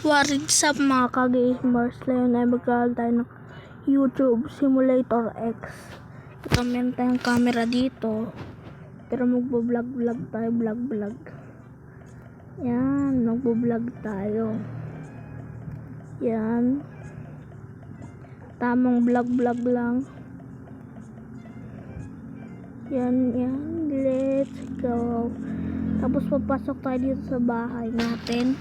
What's up mga ka-gamers? Ngayon ay magkaroon tayo ng YouTube Simulator X. Ito, meron tayong camera dito. Pero magbo-vlog tayo, vlog. Yan, magbo-vlog tayo. Yan. Tamang vlog lang. Yan. Let's go. Tapos papasok tayo dito sa bahay natin.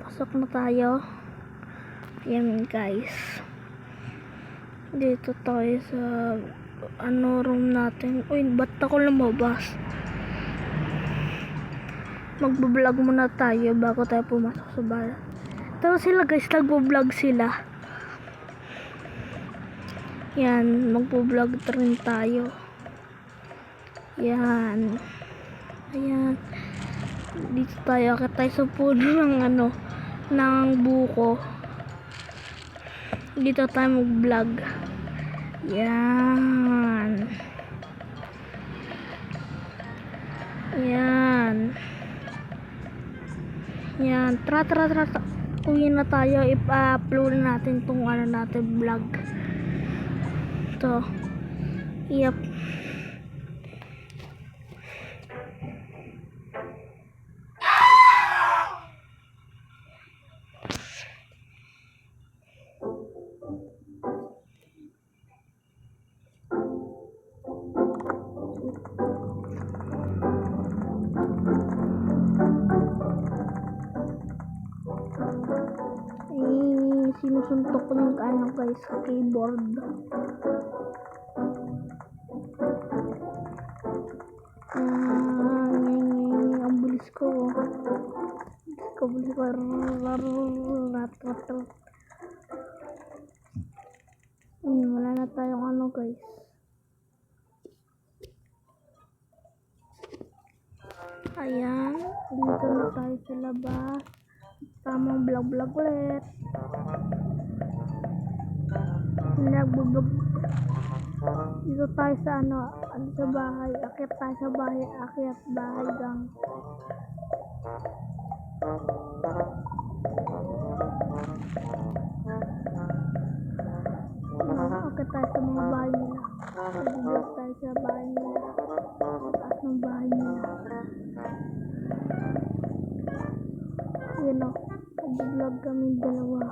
Pasok na tayo. Yan guys. Dito tayo sa room natin. Uy, ba't ako lumabas? Magbo-vlog muna tayo bago tayo pumasok sa bahay. Pero sila guys, nagbo-vlog sila. Yan, magbo-vlog rin tayo. Yan. Ayan. Dito tayo, akit tayo sa puno ng buko. Dito tayo mag-vlog. Yan. Tara. Uwi na tayo, ipa-upload natin tong natin vlog. Ito. Yep. Sinusuntok ko ng guys sa keyboard. Ang bilis ko. Wala na tayong guys. Ayan, dito na tayo sa labas. Tamang vlog ulit. Nagbo-vlog. Dito tayo sa sa bahay. Akyat tayo sa bahay. Akyat bahay gang. Akyat tayo sa mga bahay nila. Dito tayo sa bahay nila. Taas ng bahay nila. Yan o. Nag-vlog kami dalawa.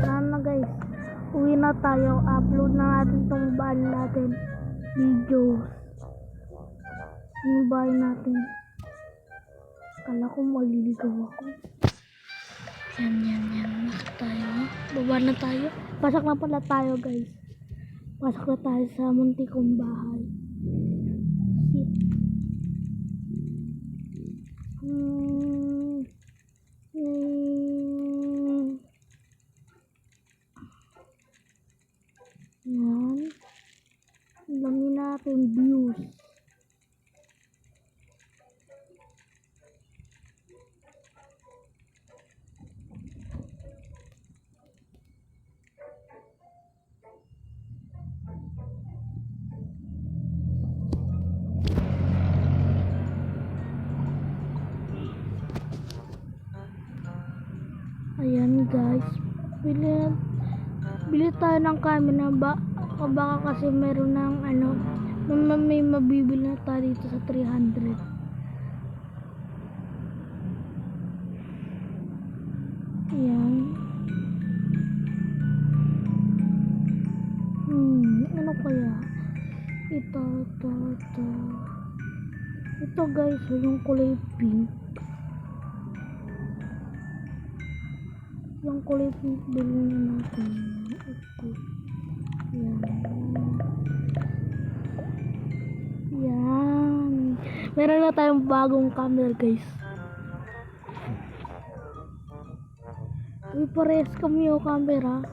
Sana guys, uwi na tayo. Upload na natin tong bahay natin videos. Yung bahay natin. Kala ko maliligaw ako. Yan. Nakita tayo. Baba na tayo. Pasok na pala tayo guys. Pasok na tayo sa munti kong bahay. Yan. Ang dami natin views. Ayan guys, bili tayo ng camera baka kasi meron ng may mabibili na tayo dito sa 300. Ayan. Ano kaya? Ito guys, yung kulay pink. Yung kulay pink bilhin na natin. Ito. Yan. Meron na tayong bagong camera guys. Uy, parehas kami yung camera.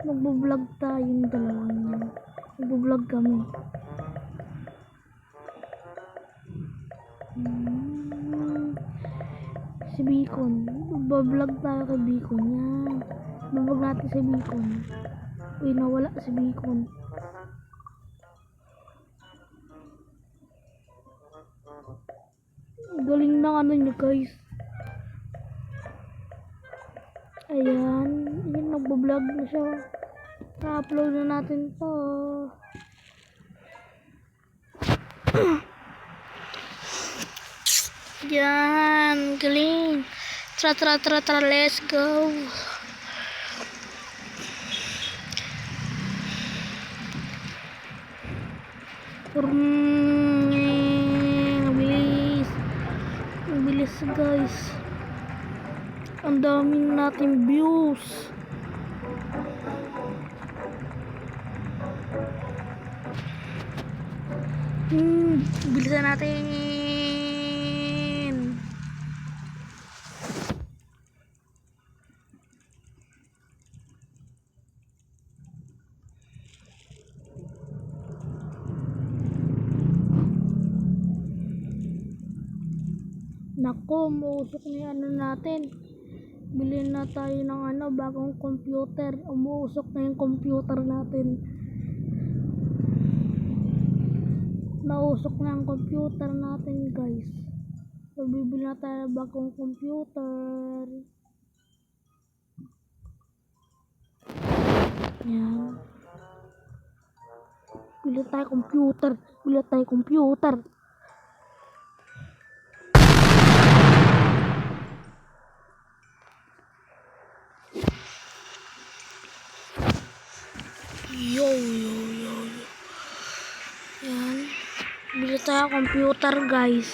Magbo-vlog tayong dalawang. Magbo-vlog kami. Si Beacon. Bablog tayo kay Beacon. Yan. Bablog natin si Beacon. Uy, nawala si Beacon. Galing ng ano nyo guys. Ayan. Ayan, nagbablog na siya. Na-upload na natin to. Yan. Galing. Tra, let's go. Ang bilis guys. Ang daming natin views. Bilisan natin. Nako, mausok na yung ano natin. Bilhin na tayo ng ano, bagong computer. Umuusok na yung computer natin. Nausok na ang computer natin guys. So, bibili na tayo ng bagong computer. Yan. Bili tayo computer. Bili tayo computer. Yo. Yan. Bili tayo computer guys.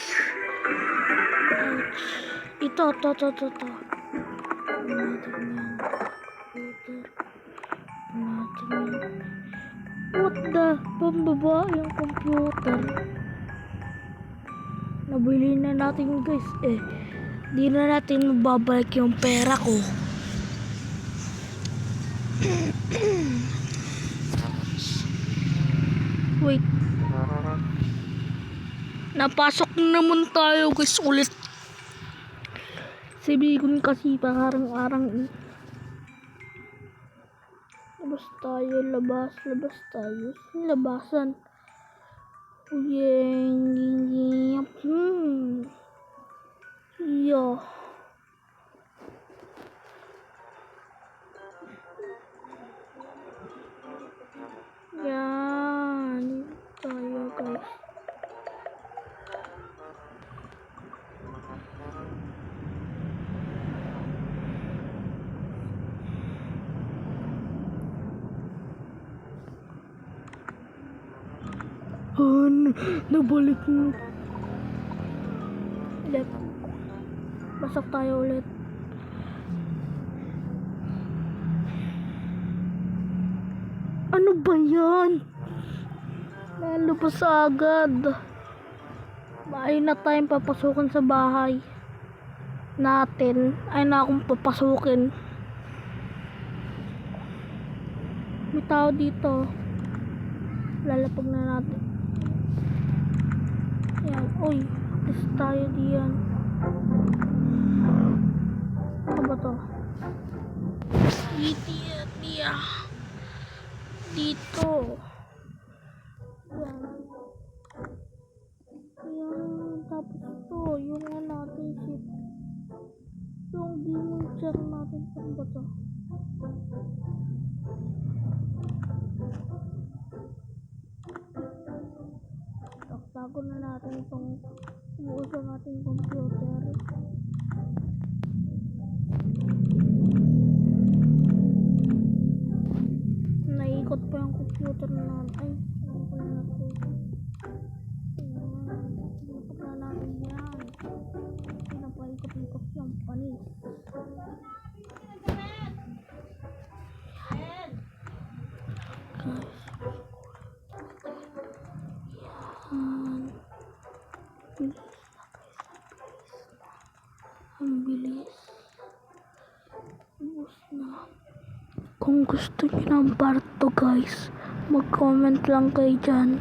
Ito. What the? Pambaba yung computer. Nabili na natin guys. Di na natin mababalik yung pera ko. Wait. Napasok na naman tayo guys ulit. Si Beacon kasi parang-arang labas tayo. Labasan. Yo. Yan. Tayo guys. Nabalik mo. Ulit. Basok tayo ulit. Ano ba yan? Lalabas agad. Ay na tayong papasukin sa bahay natin. Ay na akong papasukin. May tao dito. Lalapag na natin. Ayan. Uy. Alis tayo diyan. Ano ba to? Dito. Ayan. Tapos to. Yung ano natin ship. Yung demon chair natin. Ano ba to? Tago na natin itong umuusok natin computer. Naikot pa yung computer na natin. Ay, wala na po. Naikot na natin yan. Pinapaikot-ikot yung panis. Ang bilis. Ubus na. Kung gusto niyo ng part 2 guys, mag-comment lang kayo dyan.